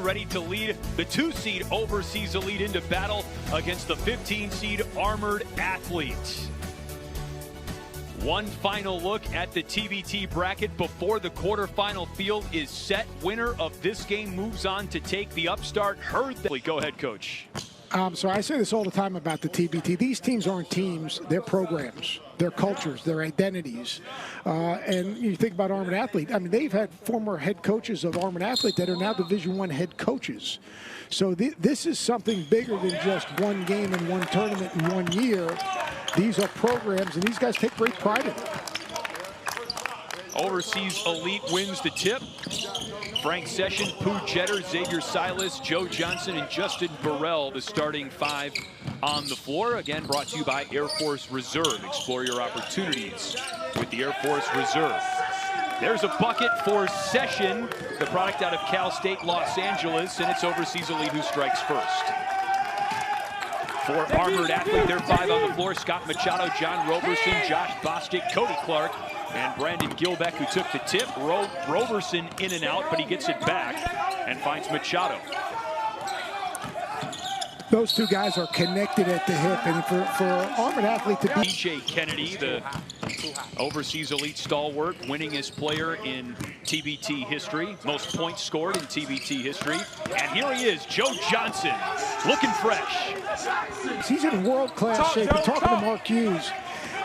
ready to lead the 2-seed Overseas Elite into battle against the 15-seed Armored Athletes. One final look at the TBT bracket before the quarterfinal field is set. Winner of this game moves on to take the upstart Herd. Go ahead, Coach. So I say this all the time about the TBT. These teams aren't teams, they're programs, their cultures, their identities. And you think about Armored Athlete, I mean, they've had former head coaches of Armored Athlete that are now Division I head coaches. So this is something bigger than just one game and one tournament in 1 year. These are programs, and these guys take great pride in it. Overseas Elite wins the tip. Frank Session, Pooh Jeter, Xavier Silas, Joe Johnson, and Justin Burrell, the starting five on the floor. Again, brought to you by Air Force Reserve. Explore your opportunities with the Air Force Reserve. There's a bucket for Session, the product out of Cal State Los Angeles, and it's Overseas Elite who strikes first. For Armored Athlete, they're five on the floor. Scott Machado, John Roberson, Josh Bostic, Cody Clark, and Brandon Gilbeck, who took the tip. Roberson in and out, but he gets it back and finds Machado. Those two guys are connected at the hip, and for Armored Athlete to be... DJ Kennedy, the Overseas Elite stalwart, winningest player in TBT history, most points scored in TBT history. And here he is, Joe Johnson, looking fresh. He's in world-class shape. We're talking to Mark Hughes.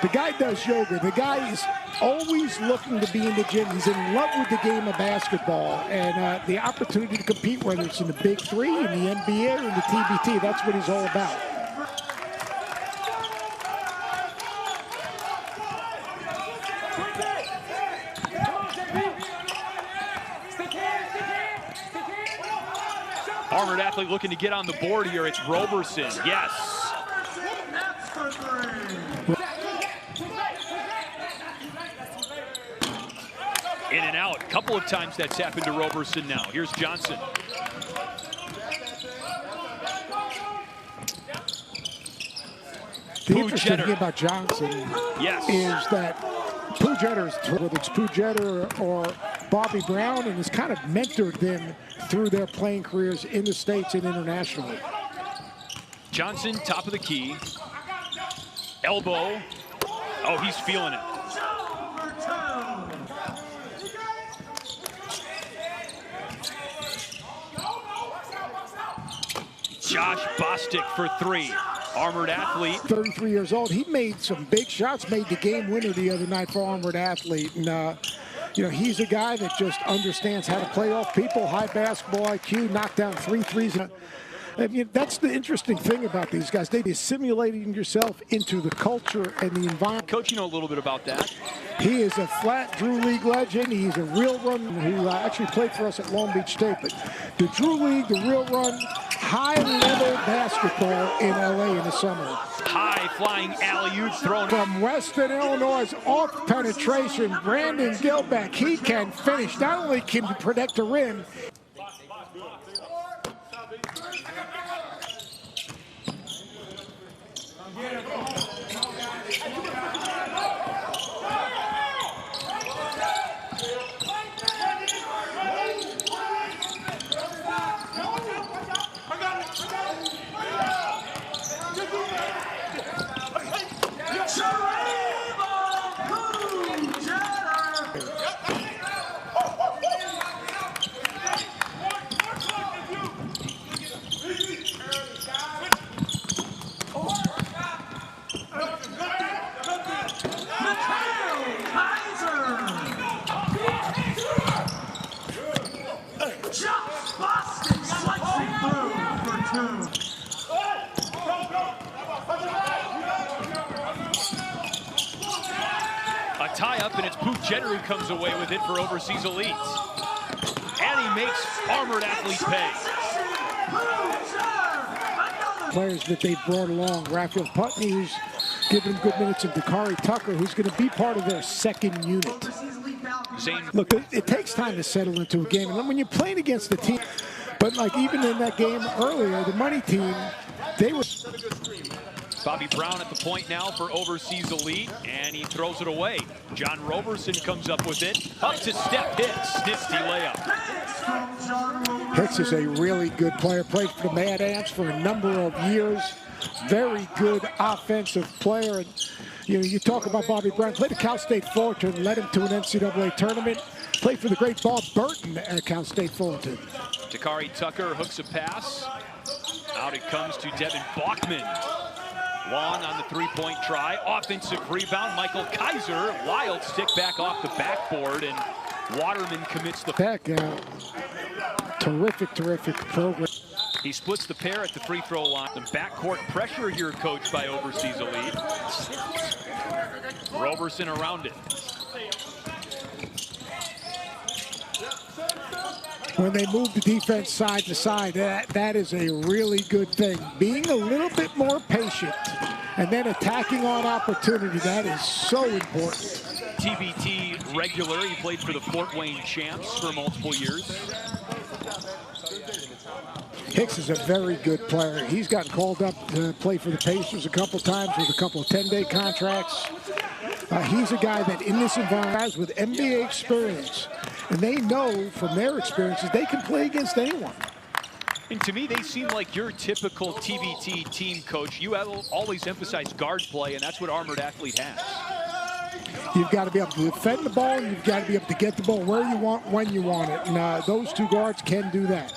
The guy does yoga. The guy is always looking to be in the gym. He's in love with the game of basketball. And the opportunity to compete, whether it's in the Big Three, in the NBA, or in the TBT, that's what he's all about. Armored Athlete looking to get on the board here. It's Roberson. Yes. In and out. A couple of times that's happened to Roberson now. Here's Johnson. The interesting thing about Johnson is that Pooh Jeter, whether it's Pooh Jeter or Bobby Brown, and has kind of mentored them through their playing careers in the States and internationally. Johnson, top of the key. Elbow. Oh, he's feeling it. Josh Bostic for three. Armored Athlete. 33 years old. He made some big shots, made the game winner the other night for Armored Athlete. And, you know, he's a guy that just understands how to play off people, high basketball IQ, knock down 3 threes. And, you know, that's the interesting thing about these guys. They're assimilating yourself into the culture and the environment. Coach, you know a little bit about that. He is a flat Drew League legend. He's a real run who actually played for us at Long Beach State. But the Drew League, the real run, high-level basketball in LA in the summer. High-flying alley-oop thrown from Western Illinois, off penetration. Brandon Gilbeck, he can finish. Not only can he protect the rim. A tie-up, and it's Pooh Jeter who comes away with it for Overseas Elite. And he makes Armored Athlete pay. Players that they brought along, Raphael Putney, who's giving good minutes, and Dakari Tucker, who's going to be part of their second unit. Look, it takes time to settle into a game, and when you're playing against the team, but like even in that game earlier, the money team, they were... Bobby Brown at the point now for Overseas Elite, and he throws it away. John Roberson comes up with it. Up to step hits. Nifty layup. Hicks is a really good player. Played for the Mad Ants for a number of years. Very good offensive player. And you talk about Bobby Brown. Played at Cal State Fullerton, led him to an NCAA tournament. Played for the great Bob Burton at Cal State Fullerton. Takari Tucker hooks a pass. Out it comes to Devin Bachman. Long on the three-point try. Offensive rebound. Michael Kaiser. Wild stick back off the backboard, and Waterman commits the back. Terrific program. He splits the pair at the free throw line. Some backcourt pressure here coached by Overseas Elite. Roberson around it. When they move the defense side to side, that is a really good thing. Being a little bit more patient and then attacking on opportunity, that is so important. TBT regular. He played for the Fort Wayne Champs for multiple years. Hicks is a very good player. He's gotten called up to play for the Pacers a couple times with a couple of 10-day contracts. He's a guy that in this environment, guys with NBA experience, and they know from their experiences they can play against anyone. And to me, they seem like your typical TBT team coach. You have always emphasized guard play, and that's what Armored Athlete has. You've got to be able to defend the ball, and you've got to be able to get the ball where you want, when you want it. And those two guards can do that.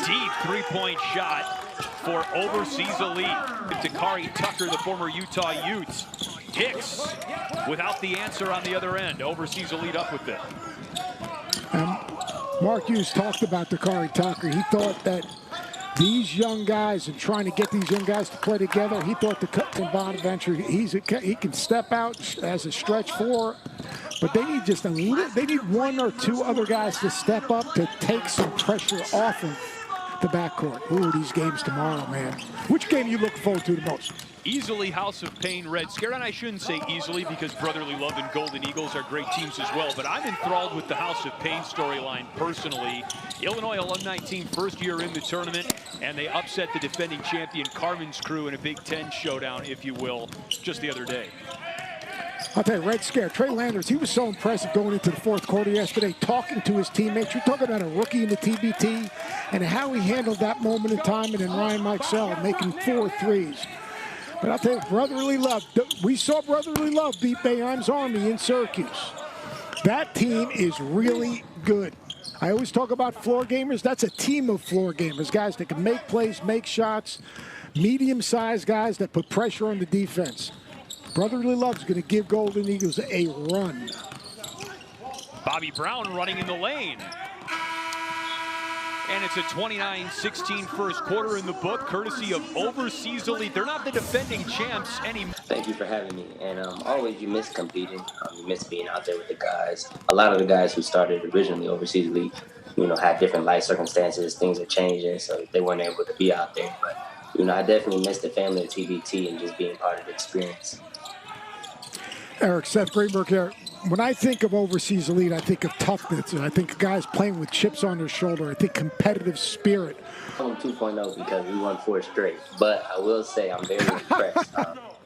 Deep three-point shot for Overseas Elite. Takari Tucker, the former Utah Utes. Hicks without the answer on the other end. Overseas Elite up with it. Mark Hughes talked about Takari Tucker. He thought that these young guys and trying to get these young guys to play together, he thought the Bonaventure, he can step out as a stretch four, but they need just they need one or two other guys to step up to take some pressure off of the backcourt. Ooh, these games tomorrow, man. Which game are you looking forward to the most? Easily House of Pain Red Scare, and I shouldn't say easily because Brotherly Love and Golden Eagles are great teams as well, but I'm enthralled with the House of Pain storyline personally. Illinois alumni team, first year in the tournament, and they upset the defending champion Carmen's Crew in a Big Ten showdown, if you will, just the other day. I'll tell you, Red Scare, Trey Landers, he was so impressive going into the fourth quarter yesterday, talking to his teammates. You're talking about a rookie in the TBT and how he handled that moment in time, and then Ryan Mikesell making 4 threes. But I'll tell you, Brotherly Love, we saw Brotherly Love beat Bayheim's Army in Syracuse. That team is really good. I always talk about floor gamers. That's a team of floor gamers, guys that can make plays, make shots, medium-sized guys that put pressure on the defense. Brotherly Love's going to give Golden Eagles a run. Bobby Brown running in the lane. And it's a 29-16 first quarter in the book, courtesy of Overseas Elite. They're not the defending champs anymore. Thank you for having me. And always you miss competing. You miss being out there with the guys. A lot of the guys who started originally Overseas Elite, had different life circumstances. Things are changing, so they weren't able to be out there. But, I definitely miss the family of TBT and just being part of the experience. Eric, Seth Greenberg here. When I think of Overseas Elite, I think of toughness, and I think of guys playing with chips on their shoulder. I think competitive spirit. I'm 2.0 because we won 4 straight. But I will say I'm very impressed.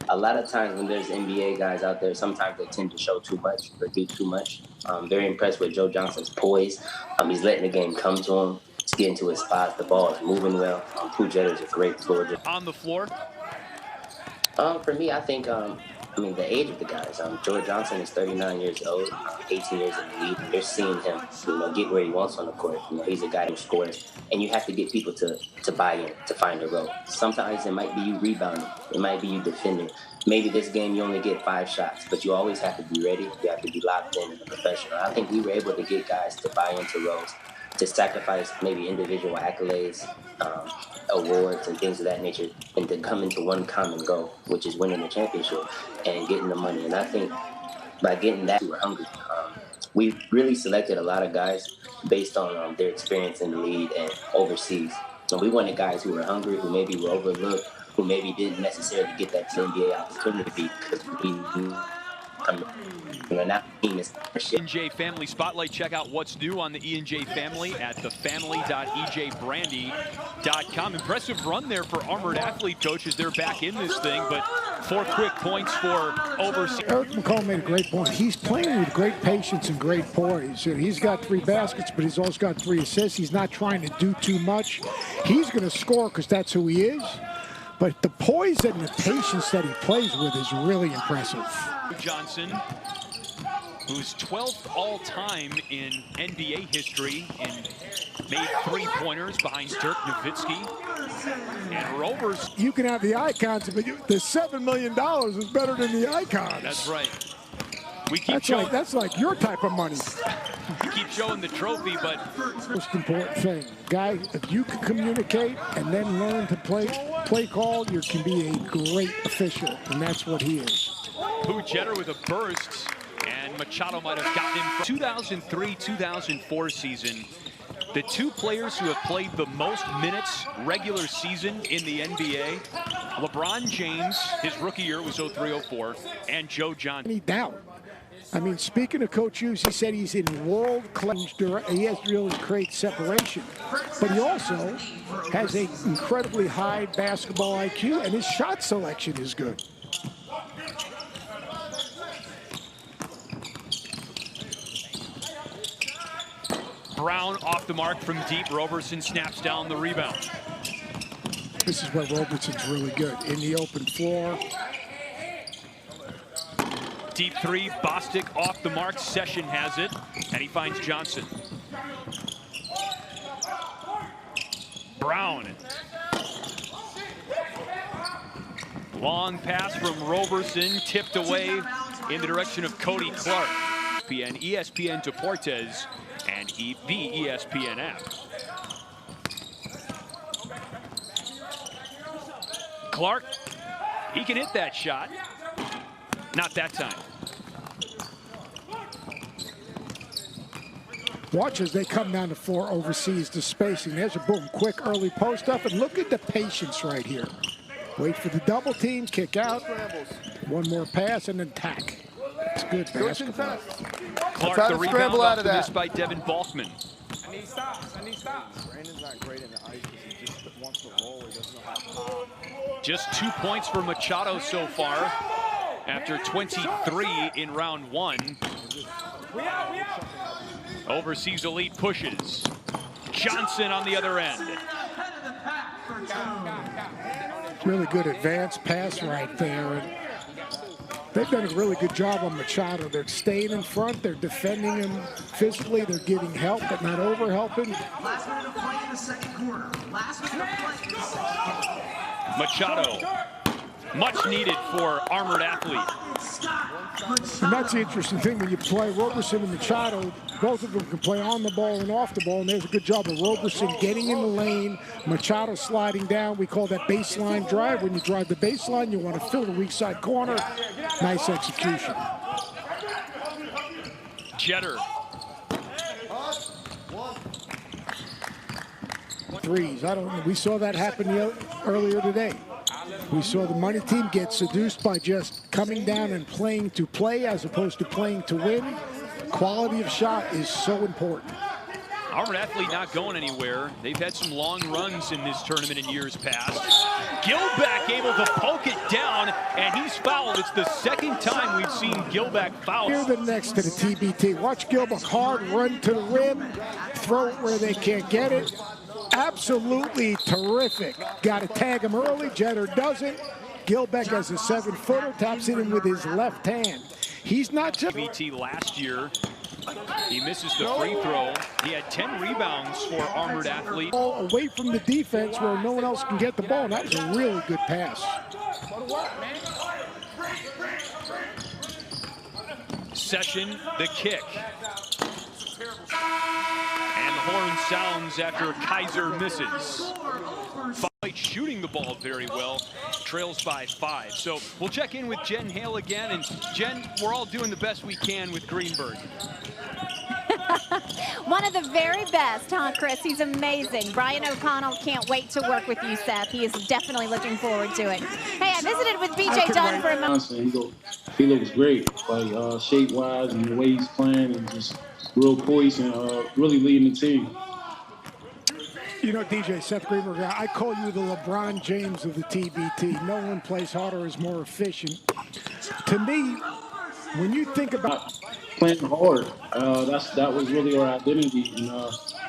A lot of times when there's NBA guys out there, sometimes they tend to show too much or do too much. I'm very impressed with Joe Johnson's poise. He's letting the game come to him. He's getting to his spots. The ball is moving well. Pooh Jetter's a great floor. On the floor? For me, I think... the age of the guys. George Johnson is 39 years old, 18 years in the league. They're seeing him, get where he wants on the court. He's a guy who scores, and you have to get people to buy in, to find a role. Sometimes it might be you rebounding. It might be you defending. Maybe this game you only get 5 shots, but you always have to be ready. You have to be locked in and a professional. I think we were able to get guys to buy into roles, to sacrifice maybe individual accolades, awards and things of that nature, and to come into one common goal, which is winning the championship and getting the money. And I think by getting that, we were hungry. We really selected a lot of guys based on their experience in the league and overseas. So we wanted guys who were hungry, who maybe were overlooked, who maybe didn't necessarily get that NBA opportunity because we Now team is E&J Family Spotlight. Check out what's new on the E&J Family at thefamily.ejbrandy.com. Impressive run there for Armored Athlete coaches. They're back in this thing, but 4 quick points for overseas. Eric McCall made a great point. He's playing with great patience and great poise. He's got 3 baskets, but he's also got 3 assists. He's not trying to do too much. He's going to score because that's who he is. But the poise and the patience that he plays with is really impressive. Johnson, who's 12th all-time in NBA history and made 3-pointers behind Dirk Nowitzki. And Rovers. You can have the icons, but the $7 million is better than the icons. That's right. We keep showing. That's like your type of money. We keep showing the trophy, but most important thing, guy, if you can communicate and then learn to play call, you can be a great official, and that's what he is. Pooh Jeter with a burst, and Machado might have gotten him. 2003-2004 season, the 2 players who have played the most minutes regular season in the NBA, LeBron James, his rookie year was 03-04, and Joe Johnson. Any doubt? I mean, speaking of Coach Hughes, he said he's in world-class. He has to really create separation. But he also has an incredibly high basketball IQ, and his shot selection is good. Brown off the mark from deep. Roberson snaps down the rebound. This is where Roberson's really good. In the open floor. Deep 3, Bostic off the mark. Session has it, and he finds Johnson. Brown. Long pass from Roberson, tipped away in the direction of Cody Clark. ESPN Deportes, and the ESPN app. Clark, he can hit that shot. Not that time. Watch as they come down the floor overseas, the spacing. There's a boom, quick early post up, and look at the patience right here. Wait for the double team, kick out. One more pass and then tack. It's good basketball. Clark, the rebound off the miss by Devin Balkman. I need stops. Brandon's not great in the ice because he just wants to roll. He doesn't know how to pop. Just 2 points for Machado so far after 23 in round 1. Overseas Elite pushes. Johnson on the other end. Really good advanced pass right there. They've done a really good job on Machado. They're staying in front. They're defending him physically. They're giving help, but not over-helping. Last minute of play in the second quarter. Last minute of play in the second quarter. Machado, much needed for Armored Athlete. And that's the interesting thing when you play Roberson and Machado. Both of them can play on the ball and off the ball, and there's a good job of Roberson getting in the lane, Machado sliding down. We call that baseline drive. When you drive the baseline, you want to fill the weak side corner. Nice execution. Jeter. Threes. We saw that happen earlier today. We saw the money team get seduced by just coming down and playing to play as opposed to playing to win. Quality of shot is so important. Armored Athlete not going anywhere. They've had some long runs in this tournament in years past. Gilbeck able to poke it down, and he's fouled. It's the second time we've seen Gilbeck foul. Here the next to the TBT. Watch Gilbeck hard run to the rim, throw it where they can't get it. Absolutely terrific. Got to tag him early. Jeter doesn't. Gilbeck has a 7-footer, taps it in with his left hand. He's not just... BT last year, he misses the free throw. He had 10 rebounds for Armored Athlete. Away from the defense where no one else can get the ball. And that was a really good pass. Session, the kick. And the horn sounds after Kaiser misses. Fight shooting the ball very well, trails by 5. So we'll check in with Jen Hale again. And Jen, we're all doing the best we can with Greenberg. One of the very best, huh, Chris? He's amazing. Brian O'Connell can't wait to work with you, Seth. He is definitely looking forward to it. Hey, I visited with B.J. Dunn for a moment. He looks great, like shape-wise and the way he's playing, and just real poised and really leading the team. You know, DJ, Seth Greenberg, I call you the LeBron James of the TBT. No one plays harder, is more efficient. To me, when you think about playing hard, that was really our identity, and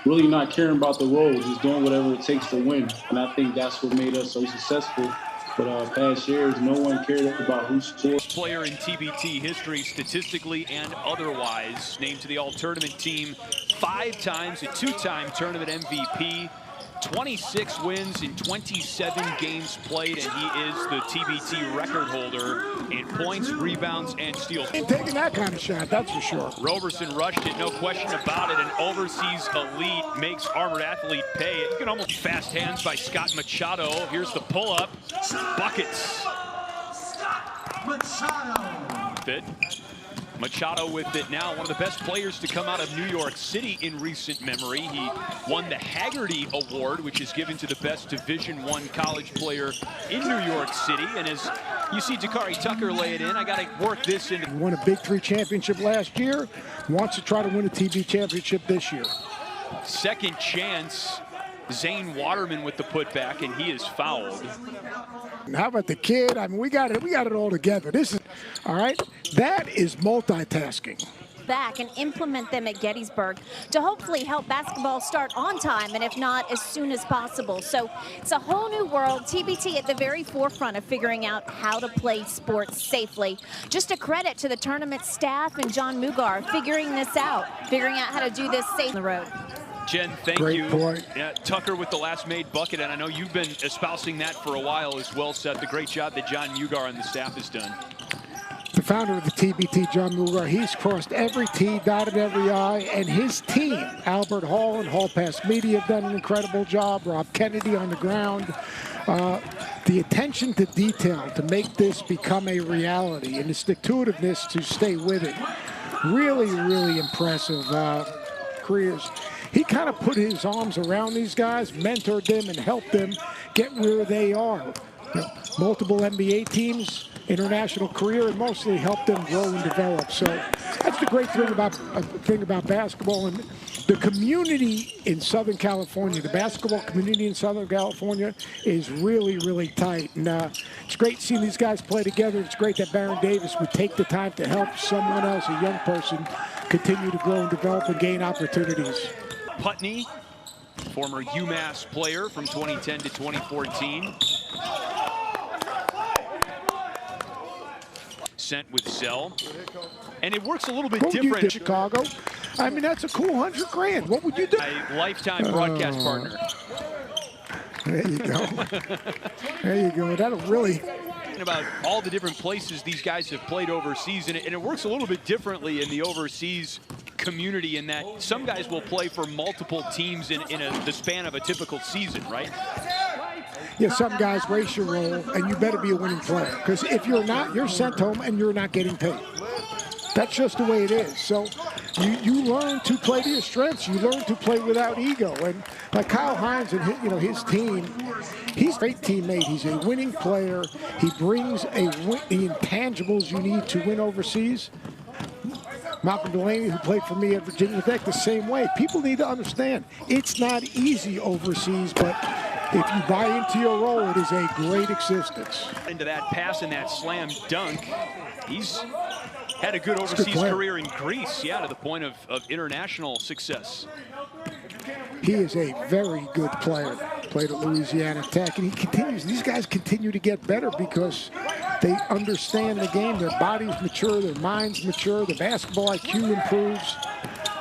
really not caring about the roles, just doing whatever it takes to win. And I think that's what made us so successful. But past years, no one cared about who scored. Player in TBT history, statistically and otherwise, named to the All-Tournament team 5 times, a 2-time tournament MVP, 26 wins in 27 games played, and he is the TBT record holder in points, rebounds, and steals. Ain't taking that kind of shot, that's for sure. Roberson rushed it, no question about it. An overseas elite makes Armored Athlete pay it. You can almost fast hands by Scott Machado. Here's the pull-up. Buckets. Machado. Machado with it now, one of the best players to come out of New York City in recent memory. He won the Haggerty Award, which is given to the best Division I college player in New York City. And as you see Dakari Tucker lay it in, I got to work this into. Won a Big 3 championship last year, wants to try to win a TB championship this year. Second chance, Zane Waterman with the putback, and he is fouled. And how about the kid? I mean, we got it all together. This is, all right, that is multitasking. Back and implement them at Gettysburg to hopefully help basketball start on time, and if not, as soon as possible. So it's a whole new world. TBT at the very forefront of figuring out how to play sports safely. Just a credit to the tournament staff and John Mugar figuring this out, figuring out how to do this safe on the road. Jen, thank Great you. Point. Yeah, Tucker with the last made bucket, and I know you've been espousing that for a while as well, Seth. The great job that John Mugar and the staff has done. The founder of the TBT, John Mugar, he's crossed every T, dotted every I, and his team, Albert Hall and Hall Pass Media, have done an incredible job. Rob Kennedy on the ground. The attention to detail to make this become a reality, and the stick-to-itiveness to stay with it. Really, really impressive careers. He kind of put his arms around these guys, mentored them, and helped them get where they are. Multiple NBA teams, international career, and mostly helped them grow and develop. So that's the great thing about basketball. And the community in Southern California, the basketball community in Southern California is really, really tight. And it's great seeing these guys play together. It's great that Baron Davis would take the time to help someone else, a young person, continue to grow and develop and gain opportunities. Putney, former UMass player from 2010 to 2014. Sent with Zell. And it works a little bit different. What would you do, Chicago? I mean, that's a cool $100 grand. What would you do? A lifetime broadcast partner. There you go. There you go. That'll really... About all the different places these guys have played overseas, and it works a little bit differently in the overseas community in that some guys will play for multiple teams in the span of a typical season, right? Yeah, some guys race your role, and you better be a winning player, because if you're not, you're sent home and you're not getting paid. That's just the way it is. So you learn to play to your strengths. You learn to play without ego. And like Kyle Hines and his team, he's a great teammate. He's a winning player. He brings the intangibles you need to win overseas. Malcolm Delaney, who played for me at Virginia Tech, the same way. People need to understand it's not easy overseas, but if you buy into your role, it is a great existence. Into that pass and that slam dunk, he's had a good overseas career in Greece, yeah, to the point of international success. He is a very good player. Played at Louisiana Tech, and he continues. These guys continue to get better because they understand the game. Their bodies mature, their minds mature, the basketball IQ improves,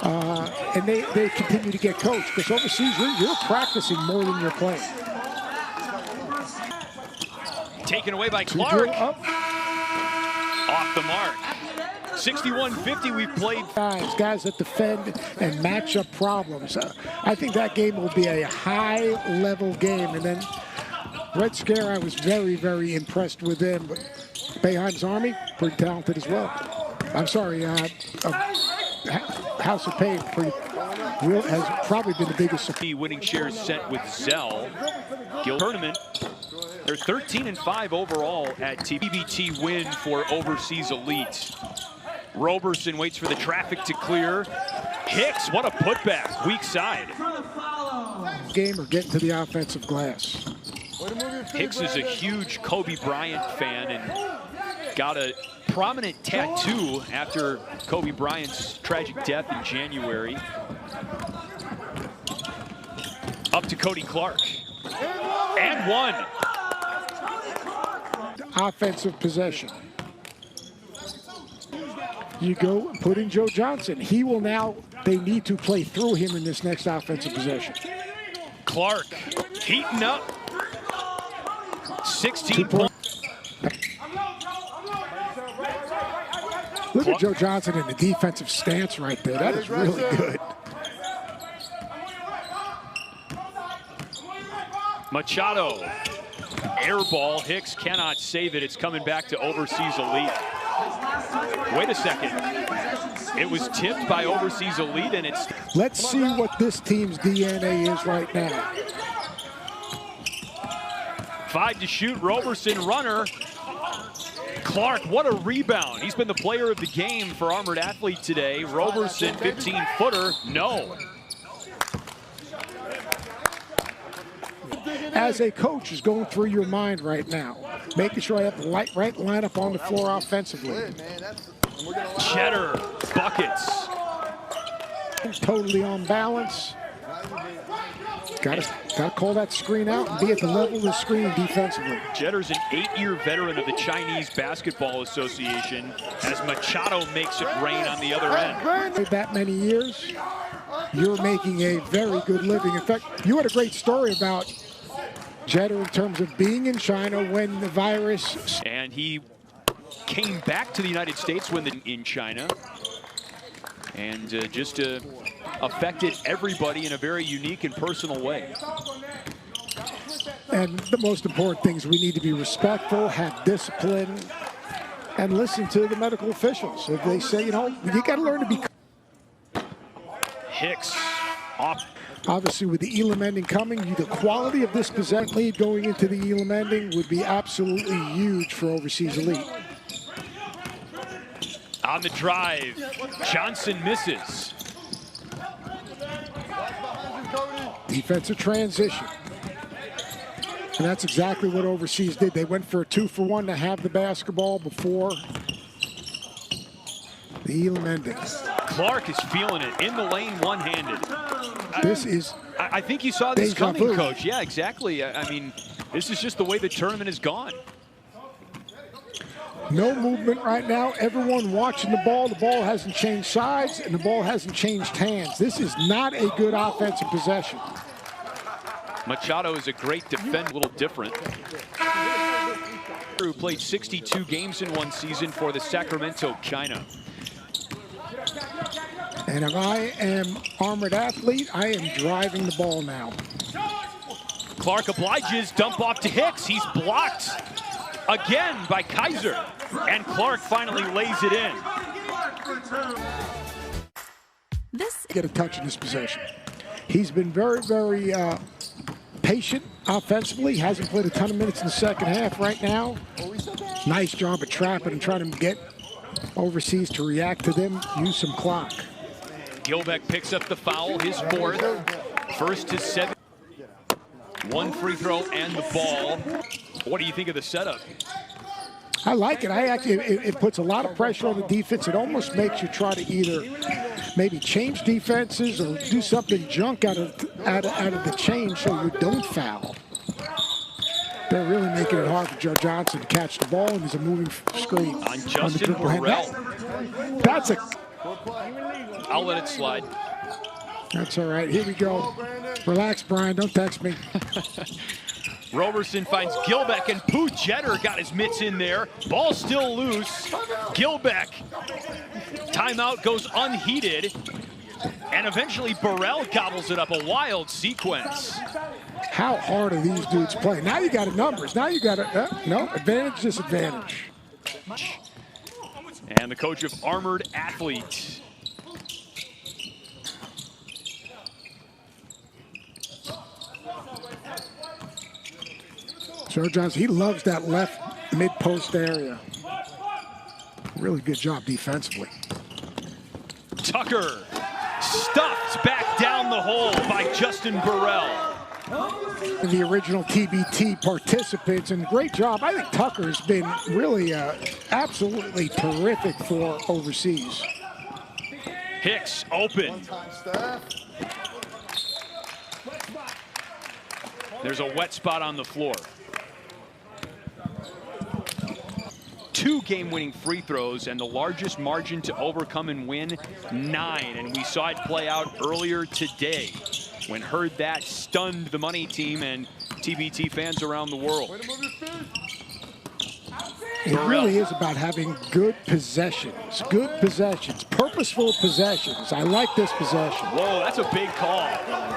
and they continue to get coached. Because overseas, you're practicing more than you're playing. Taken away by Clark. Off the mark. 61-50, we've played. Guys that defend and match up problems. I think that game will be a high-level game. And then Red Scare, I was very, very impressed with them. But Boeheim's Army, pretty talented as well. I'm sorry, House of Pain has probably been the biggest surprise. Winning shares set with Zell. Gil tournament. They're 13-5 overall at TBT win for Overseas Elite. Roberson waits for the traffic to clear. Hicks, what a putback, weak side. Game or getting to the offensive glass. Hicks is a huge Kobe Bryant fan and got a prominent tattoo after Kobe Bryant's tragic death in January. Up to Cody Clark. And one. Offensive possession. You go and put in Joe Johnson. He will now, they need to play through him in this next offensive possession. Clark heating up. 16 points. Look at Joe Johnson in the defensive stance right there. That is really good. Machado. Air ball. Hicks cannot save it. It's coming back to Overseas Elite. Wait a second. It was tipped by Overseas Elite, and it's... Let's see what this team's DNA is right now. 5 to shoot. Roberson, runner. Clark, what a rebound. He's been the player of the game for Armored Athlete today. Roberson, 15-footer. No. As a coach is going through your mind right now, making sure I have the right lineup on the floor offensively. Cheddar, buckets. Totally on balance. Got to call that screen out and be at the level of the screen defensively. Cheddar's an 8-year veteran of the Chinese Basketball Association as Machado makes it rain on the other end. That many years, you're making a very good living. In fact, you had a great story about Cheddar in terms of being in China when the virus... And he came back to the United States when in China and just affected everybody in a very unique and personal way. And the most important things, we need to be respectful, have discipline, and listen to the medical officials. If they say, you know, you got to learn to be... Hicks off. Obviously, with the Elam ending coming, the quality of this possession lead going into the Elam ending would be absolutely huge for Overseas Elite. On the drive, Johnson misses. Defensive transition. And that's exactly what Overseas did. They went for a 2-for-1 to have the basketball before the Elam ending. Clark is feeling it in the lane one-handed. I think you saw this coming, Coach. Yeah, exactly. I mean, this is just the way the tournament has gone. No movement right now. Everyone watching the ball. The ball hasn't changed sides, and the ball hasn't changed hands. This is not a good offensive possession. Machado is a great defender, a little different. Who played 62 games in one season for the Sacramento China. And if I am Armored Athlete, I am driving the ball now. Clark obliges, dump off to Hicks. He's blocked again by Kaiser. And Clark finally lays it in. Get a touch in this possession. He's been very, very patient offensively. Hasn't played a ton of minutes in the second half right now. Nice job of trapping and trying to get Overseas to react to them, use some clock. Gilbeck picks up the foul, his fourth. First to 7. One free throw and the ball. What do you think of the setup? I like it. It puts a lot of pressure on the defense. It almost makes you try to either maybe change defenses or do something junk out of the change so you don't foul. They're really making it hard for Joe Johnson to catch the ball, and there's a moving screen on Justin Burrell. That's a... I'll let it slide. That's all right. Here we go. Relax, Brian. Don't text me. Roberson finds Gilbeck, and Pooh Jeter got his mitts in there. Ball still loose. Gilbeck. Timeout goes unheeded. And eventually Burrell gobbles it up. A wild sequence. How hard are these dudes playing? Now you got numbers. Now you got no advantage, disadvantage. And the coach of Armored Athlete. Joe Johnson, he loves that left mid-post area. Really good job defensively. Tucker stuffed back down the hole by Justin Burrell. The original TBT participants, and great job. I think Tucker's been really absolutely terrific for overseas. Hicks open. There's a wet spot on the floor. 2 game-winning free throws, and the largest margin to overcome and win, 9. And we saw it play out earlier today when Heard That stunned the money team and TBT fans around the world. It really is about having good possessions, purposeful possessions. I like this possession. Whoa, that's a big call.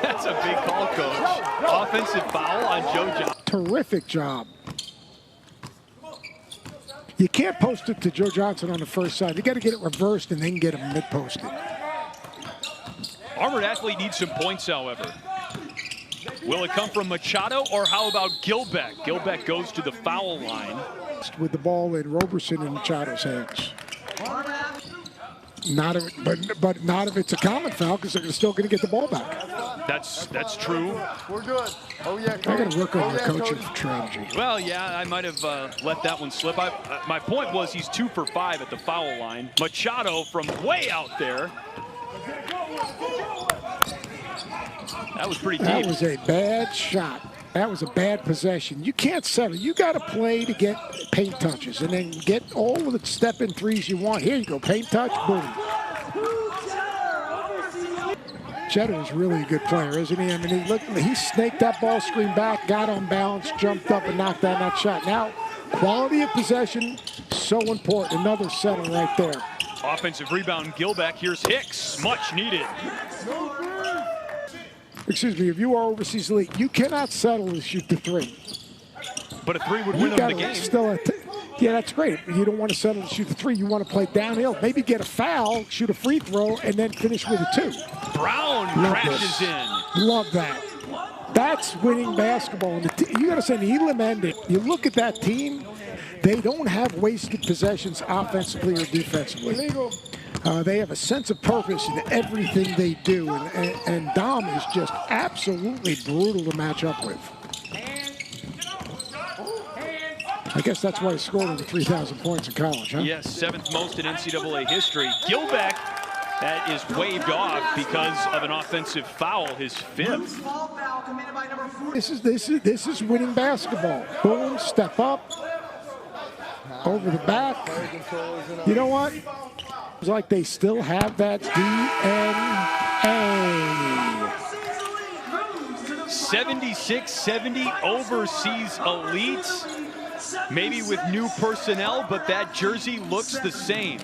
That's a big call, Coach. Offensive foul on Joe Johnson. Terrific job. You can't post it to Joe Johnson on the first side. You got to get it reversed and then get him mid-posted. Armored Athlete needs some points, however. Will it come from Machado, or how about Gilbeck? Gilbeck goes to the foul line. With the ball in Roberson and Machado's hands. But not if it's a common foul, because they're still going to get the ball back. That's true. We're good. Oh, yeah, Coach. I got to work on your coaching strategy. Well, yeah, I might have let that one slip. My point was he's 2 for 5 at the foul line. Machado from way out there. That was pretty deep. That was a bad shot. That was a bad possession. You can't settle. You got to play to get paint touches and then get all of the step-in threes you want. Here you go, paint touch, boom. Cheddar is really a good player, isn't he? I mean, he snaked that ball screen back, got on balance, jumped up and knocked down that shot. Now, quality of possession, so important. Another settle right there. Offensive rebound, Gilbeck. Here's Hicks, much needed. Excuse me, if you are overseas elite, you cannot settle to shoot the 3. But a 3 would win them the game. Yeah, that's great. You don't want to settle to shoot the 3. You want to play downhill. Maybe get a foul, shoot a free throw, and then finish with a 2. Brown crashes in. Love that. That's winning basketball. You got to say, Elam ended. You look at that team, they don't have wasted possessions offensively or defensively. They have a sense of purpose in everything they do, and Dom is just absolutely brutal to match up with. I guess that's why he scored over 3,000 points in college, huh? Yes, 7th most in NCAA history. Gilbeck, that is waved off because of an offensive foul, his 5th. This is winning basketball. Boom, step up, over the back. You know what? It's like they still have that DNA. 76-70 overseas elites. Maybe with new personnel, but that jersey looks the same.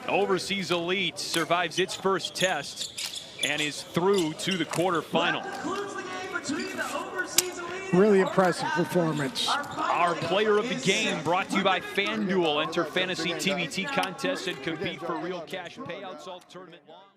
Overseas Elite survives its first test and is through to the quarterfinal. Really impressive performance. Our player of the game brought to you by FanDuel. Enter fantasy TBT contests and compete for real cash payouts all tournament long.